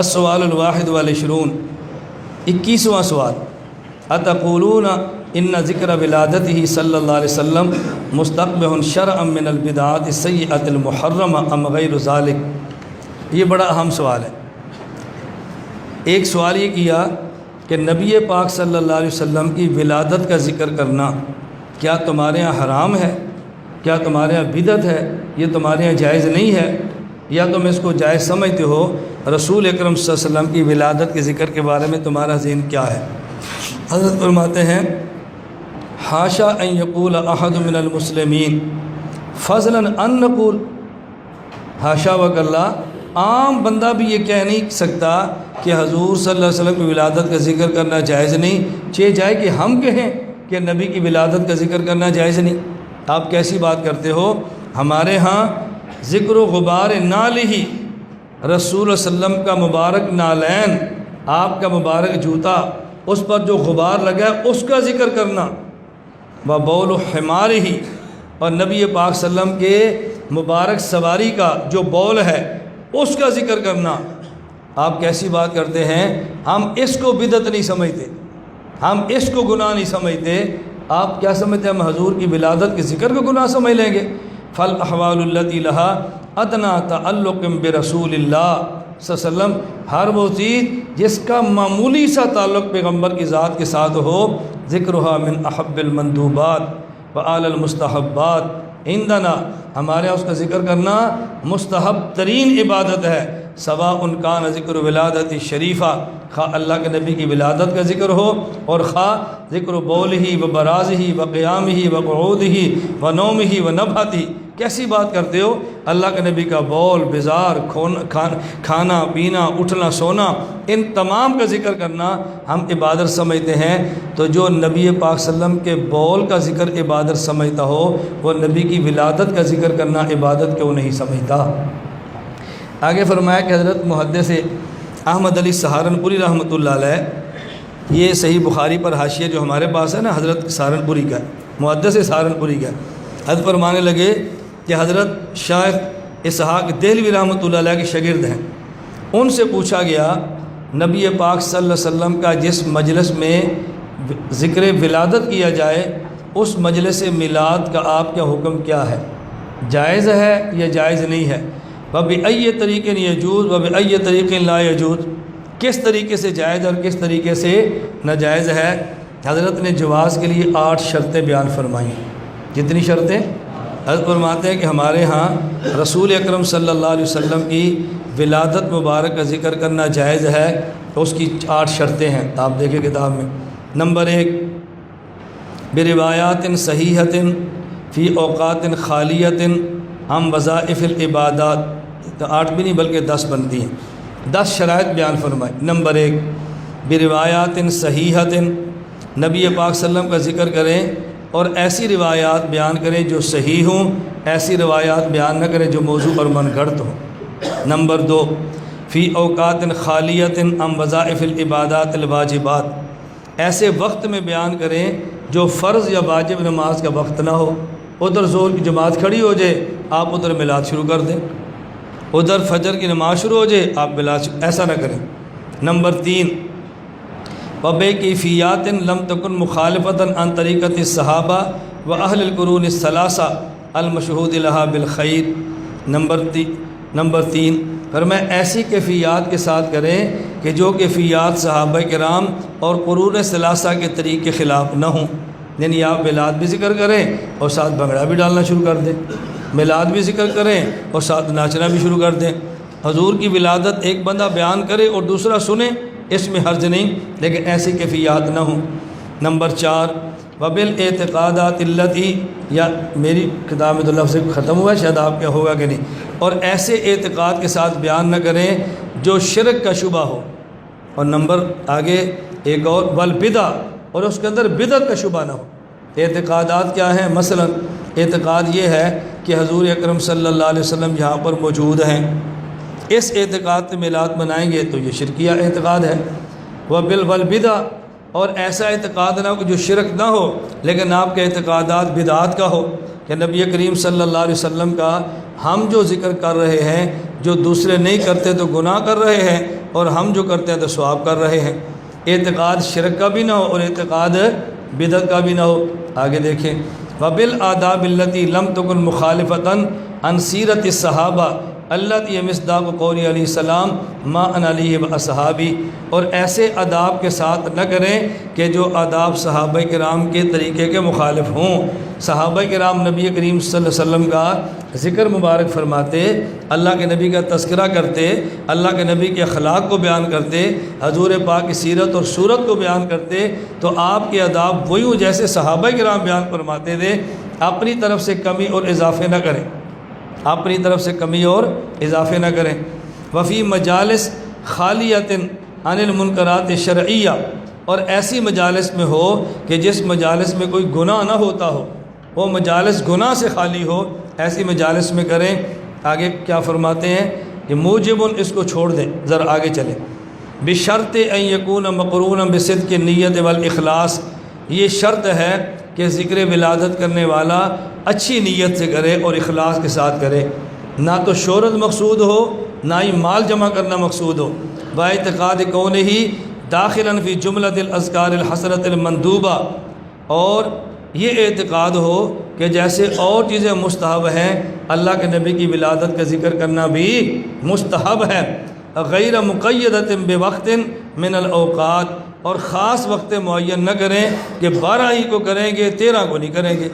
السوال الواحد والعشرون، 21واں سوال، اتقولون ان ذکر ولادتہ صلی اللہ علیہ وسلم مستقبح شرعا من البدعات السیئۃ المحرمہ ام غیر ذالک؟ یہ بڑا اہم سوال ہے۔ ایک سوال یہ کیا کہ نبی پاک صلی اللہ علیہ وسلم کی ولادت کا ذکر کرنا کیا تمہارے یہاں حرام ہے؟ کیا تمہارے یہاں بدعت ہے؟ یہ تمہارے یہاں جائز نہیں ہے یا تم اس کو جائز سمجھتے ہو؟ رسول اکرم صلی اللہ علیہ وسلم کی ولادت کے ذکر کے بارے میں تمہارا ذہن کیا ہے؟ حضرت فرماتے ہیں حاشا ان یقول احد من المسلمین فضلا ان نقول، حاشا وکلا، عام بندہ بھی یہ کہہ نہیں سکتا کہ حضور صلی اللہ علیہ وسلم کی ولادت کا ذکر کرنا جائز نہیں، جائے کہ ہم کہیں کہ نبی کی ولادت کا ذکر کرنا جائز نہیں۔ آپ کیسی بات کرتے ہو؟ ہمارے ہاں ذکر و غبار نالہ، رسول اللہ علیہ وسلم کا مبارک نالین، آپ کا مبارک جوتا، اس پر جو غبار لگا ہے اس کا ذکر کرنا، و بول حمارہ، اور نبی پاک صلی اللہ علیہ وسلم کے مبارک سواری کا جو بول ہے اس کا ذکر کرنا۔ آپ کیسی بات کرتے ہیں؟ ہم اس کو بدعت نہیں سمجھتے، ہم اس کو گناہ نہیں سمجھتے، آپ کیا سمجھتے ہیں؟ ہم حضور کی ولادت کے ذکر کو گناہ سمجھ لیں گے؟ فالاحوال التی لہا ادنا تعلق برسول اللہ صلی اللہ علیہ وسلم، ہر وہ چیز جس کا معمولی سا تعلق پیغمبر کی ذات کے ساتھ ہو، ذکرها من احب المندوبات وآل المستحبات عندنا، ہمارے اس کا ذکر کرنا مستحب ترین عبادت ہے، سواء کان ذکر ولادت شریفہ، خواہ اللہ کے نبی کی ولادت کا ذکر ہو اور خواہ ذکر بولہ و برازہ و قیامہ و قعودہ و نومہ و نبھتہ۔ کیسی بات کرتے ہو؟ اللہ کے نبی کا بول، بزار، کھانا پینا، اٹھنا سونا، ان تمام کا ذکر کرنا ہم عبادت سمجھتے ہیں۔ تو جو نبی پاک صلی اللہ علیہ وسلم کے بول کا ذکر عبادت سمجھتا ہو، وہ نبی کی ولادت کا ذکر کرنا عبادت کیوں نہیں سمجھتا؟ آگے فرمایا کہ حضرت محدث احمد علی سہارنپوری رحمۃ اللہ علیہ، یہ صحیح بخاری پر حاشیہ جو ہمارے پاس ہے نا، حضرت سہارنپوری کا، محدث سہارنپوری کا، حضرت فرمانے لگے کہ حضرت شیخ اسحاق دہلوی رحمۃ اللہ علیہ کے شاگرد ہیں، ان سے پوچھا گیا نبی پاک صلی اللہ علیہ وسلم کا جس مجلس میں ذکر ولادت کیا جائے اس مجلس میلاد کا آپ کا حکم کیا ہے؟ جائز ہے یا جائز نہیں ہے؟ وَبِأَيِّ طریقٍ یجوز وَبِأَيِّ طریقٍ لا یجوز، کس طریقے سے جائز اور کس طریقے سے ناجائز ہے؟ حضرت نے جواز کے لیے 8 شرطیں بیان فرمائیں۔ کتنی شرطیں؟ حضرت فرماتے ہیں کہ ہمارے ہاں رسول اکرم صلی اللہ علیہ وسلم کی ولادت مبارک کا ذکر کرنا جائز ہے، تو اس کی 8 شرطیں ہیں، آپ دیکھیں کتاب میں۔ نمبر 1، بروایات صحیحۃ فی اوقات خالیۃ عن وظائف العبادات، تو 8 بھی نہیں بلکہ 10 بنتی ہیں، 10 شرائط بیان فرمائے۔ نمبر 1، بروایات صحیحۃ، نبی پاک صلی اللہ علیہ وسلم کا ذکر کریں اور ایسی روایات بیان کریں جو صحیح ہوں، ایسی روایات بیان نہ کریں جو موضوع اور من گھڑت ہوں۔ نمبر 2، فی اوقات خالیۃ عن وظائف العبادات الواجبات، ایسے وقت میں بیان کریں جو فرض یا واجب نماز کا وقت نہ ہو، ادھر ظہر کی جماعت کھڑی ہو جائے آپ ادھر میلاد شروع کر دیں، ادھر فجر کی نماز شروع ہو جائے آپ میلاد ایسا نہ کریں۔ نمبر 3، وبکیفیات لم تکن مخالفۃ عن طریقۃ الصحابہ و اہل القرون الثلاثہ المشہود لہا بالخیر۔ نمبر 3، فرمایا ایسی کیفیات کے ساتھ کریں کہ جو کیفیات صحابہ کرام اور قرون ثلاثہ کے طریق کے خلاف نہ ہوں، یعنی آپ میلاد بھی ذکر کریں اور ساتھ بھنگڑا بھی ڈالنا شروع کر دیں، میلاد بھی ذکر کریں اور ساتھ ناچنا بھی شروع کر دیں۔ حضور کی ولادت ایک بندہ بیان کرے اور دوسرا سنے، اس میں حرج نہیں، لیکن ایسی کیفیات نہ ہوں۔ نمبر 4، وبالاعتقادات التی، یا میری کتاب میں تو لفظ ختم ہوا ہے، شاید آپ کا ہوگا کہ نہیں، اور ایسے اعتقاد کے ساتھ بیان نہ کریں جو شرک کا شبہ ہو۔ اور نمبر آگے ایک اور، والبدع، اور اس کے اندر بدعت کا شبہ نہ ہو۔ اعتقادات کیا ہیں؟ مثلا اعتقاد یہ ہے کہ حضور اکرم صلی اللہ علیہ وسلم یہاں پر موجود ہیں، اس اعتقاد سے میلاد منائیں گے تو یہ شرکیہ اعتقاد ہے۔ والبدع، اور ایسا اعتقاد نہ ہو کہ جو شرک نہ ہو لیکن آپ کے اعتقادات بدعات کا ہو، کہ نبی کریم صلی اللہ علیہ وسلم کا ہم جو ذکر کر رہے ہیں جو دوسرے نہیں کرتے تو گناہ کر رہے ہیں، اور ہم جو کرتے ہیں تو ثواب کر رہے ہیں۔ اعتقاد شرک کا بھی نہ ہو اور اعتقاد بدعت کا بھی نہ ہو۔ آگے دیکھیں، وَبِالْآدَابِ الَّتِي لَمْ تَكُنْ مُخَالِفَةً عَنْ سِيرَةِ الصَّحَابَةِ الَّتِي مِصْدَاقُ قَوْلِ علیہ السلام مَا أَنَا عَلَيْهِ وَأَصْحَابِي، اور ایسے آداب کے ساتھ نہ کریں کہ جو آداب صحابہ کرام کے طریقے کے مخالف ہوں۔ صحابہ کرام نبی کریم صلی اللہ علیہ وسلم کا ذکر مبارک فرماتے، اللہ کے نبی کا تذکرہ کرتے، اللہ کے نبی کے اخلاق کو بیان کرتے، حضور پاک کی سیرت اور صورت کو بیان کرتے، تو آپ کے آداب وہی ہوں جیسے صحابہ کرام بیان فرماتے تھے۔ اپنی طرف سے کمی اور اضافے نہ کریں، اپنی طرف سے کمی اور اضافے نہ کریں۔ وفی مجالس خالیۃ عن المنکرات شرعیہ، اور ایسی مجالس میں ہو کہ جس مجالس میں کوئی گناہ نہ ہوتا ہو، وہ مجالس گناہ سے خالی ہو، ایسی مجالس میں کریں۔ آگے کیا فرماتے ہیں کہ موجب اس کو چھوڑ دیں، ذرا آگے چلیں۔ بشرط ان یکون مقرونا بصدق النیت والاخلاص، یہ شرط ہے کہ ذکر ولادت کرنے والا اچھی نیت سے کرے اور اخلاص کے ساتھ کرے، نہ تو شہرت مقصود ہو نہ ہی مال جمع کرنا مقصود ہو۔ باعتقاد کونہ داخلا فی جملۃ الاذکار الحسنۃ المندوبہ، اور یہ اعتقاد ہو کہ جیسے اور چیزیں مستحب ہیں، اللہ کے نبی کی ولادت کا ذکر کرنا بھی مستحب ہے۔ غیر مقیدۃ بوقت من الاوقات، اور خاص وقت معین نہ کریں کہ 12 ہی کو کریں گے 13 کو نہیں کریں گے،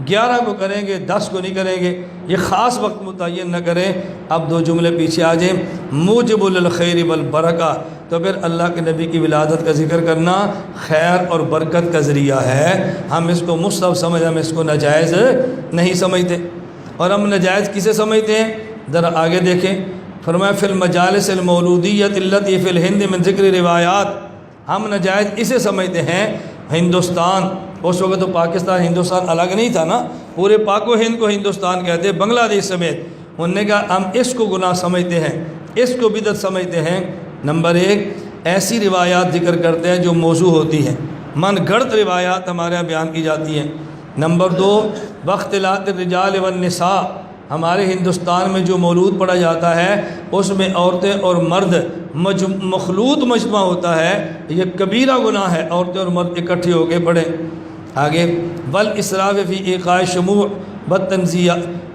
11 کو کریں گے 10 کو نہیں کریں گے، یہ خاص وقت متعین نہ کریں۔ اب 2 جملے پیچھے آ جائیں۔ موجب للخیر والبرکہ، تو پھر اللہ کے نبی کی ولادت کا ذکر کرنا خیر اور برکت کا ذریعہ ہے۔ ہم اس کو مستحب سمجھ، ہم اس کو ناجائز نہیں سمجھتے۔ اور ہم ناجائز کسے سمجھتے ہیں؟ ذرا آگے دیکھیں، فرمایا فی المجالس المولودیۃ التی فی الہند من ذکر روایات، ہم ناجائز اسے سمجھتے ہیں ہندوستان، اس وقت تو پاکستان ہندوستان الگ نہیں تھا نا، پورے پاک و ہند کو ہندوستان کہتے ہیں، بنگلہ دیش سمیت۔ انہوں نے کہا ہم اس کو گناہ سمجھتے ہیں، اس کو بدعت سمجھتے ہیں۔ نمبر 1، ایسی روایات ذکر کرتے ہیں جو موضوع ہوتی ہیں، من گھڑت روایات ہمارے یہاں بیان کی جاتی ہیں۔ نمبر 2، واختلاط الرجال والنساء، ہمارے ہندوستان میں جو مولود پڑھا جاتا ہے اس میں عورتیں اور مرد مخلوط مجمع ہوتا ہے، یہ کبیرہ گناہ ہے، عورتیں اور مرد اکٹھے ہو کے پڑھیں۔ آگے والاسراف فی ایقاع شموع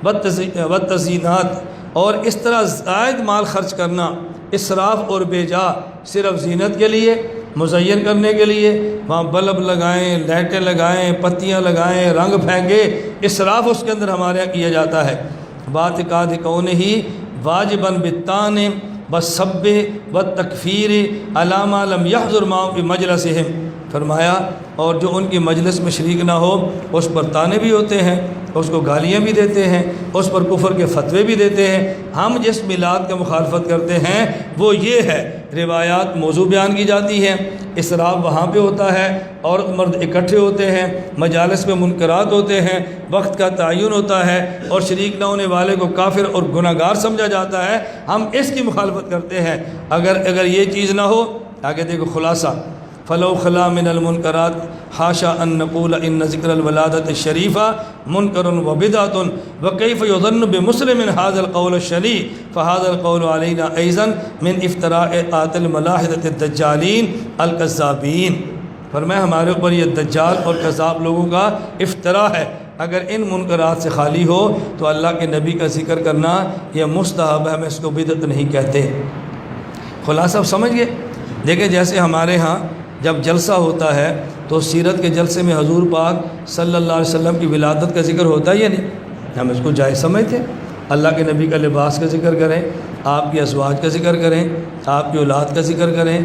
والتزیینات، اور اس طرح زائد مال خرچ کرنا، اسراف اور بے جا، صرف زینت کے لیے، مزین کرنے کے لیے، وہاں بلب لگائیں، لائٹیں لگائیں، پتیاں لگائیں، رنگ پھینکے، اسراف اس کے اندر ہمارے یہاں کیا جاتا ہے۔ باعتقاد کونہ واجباً بالطعن والسب والتکفیر علی ما لم یحضر معهم فی مجلسہم، فرمایا اور جو ان کی مجلس میں شریک نہ ہو اس پر طعنے بھی ہوتے ہیں، اس کو گالیاں بھی دیتے ہیں، اس پر کفر کے فتوے بھی دیتے ہیں۔ ہم جس میلاد کا مخالفت کرتے ہیں وہ یہ ہے، روایات موضوع بیان کی جاتی ہیں، اسراف وہاں پہ ہوتا ہے، عورت مرد اکٹھے ہوتے ہیں، مجالس میں منکرات ہوتے ہیں، وقت کا تعین ہوتا ہے، اور شریک نہ ہونے والے کو کافر اور گناہ گار سمجھا جاتا ہے، ہم اس کی مخالفت کرتے ہیں۔ اگر یہ چیز نہ ہو، آگے دیکھو خلاصہ، فلو خلا من المنکرات حاشا ان نقول ان ذکر الولادت الشریفہ منکر و بدعۃ وکیف یظن بمسلم هذا القول الشنیع فهذا القول علینا ایضا من افتراءات الملاحدۃ الدجالین الکذابین۔ فرمایا ہمارے اوپر یہ دجال اور کذاب لوگوں کا افطرا ہے، اگر ان منکرات سے خالی ہو تو اللہ کے نبی کا ذکر کرنا یہ مستحب ہے، ہم اس کو بدعت نہیں کہتے۔ خلاصہ سمجھ گئے؟ دیکھیں جیسے ہمارے ہاں جب جلسہ ہوتا ہے تو سیرت کے جلسے میں حضور پاک صلی اللہ علیہ وسلم کی ولادت کا ذکر ہوتا ہے یا نہیں؟ ہم اس کو جائز سمجھتے ہیں۔ اللہ کے نبی کا لباس کا ذکر کریں، آپ کے ازواج کا ذکر کریں، آپ کی اولاد کا ذکر کریں،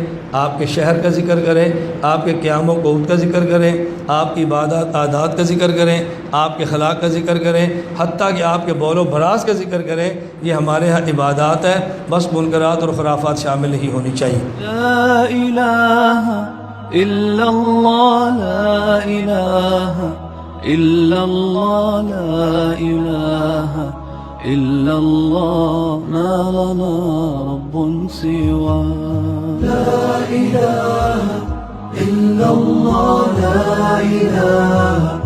آپ کے شہر کا ذکر کریں، آپ کے قیام و قعود کا ذکر کریں، آپ کی عبادات عادات کا ذکر کریں، آپ کے اخلاق کا ذکر کریں، حتیٰ کہ آپ کے بول و براز کا ذکر کریں، یہ ہمارے ہاں عبادات ہے، بس منکرات اور خرافات شامل نہیں ہونی چاہیے۔ لا الہ الا اللہ، لا الہ الا اللہ، لا الہ الا اللہ، ما لنا رب سوا۔ لا الہ الا اللہ، لا الہ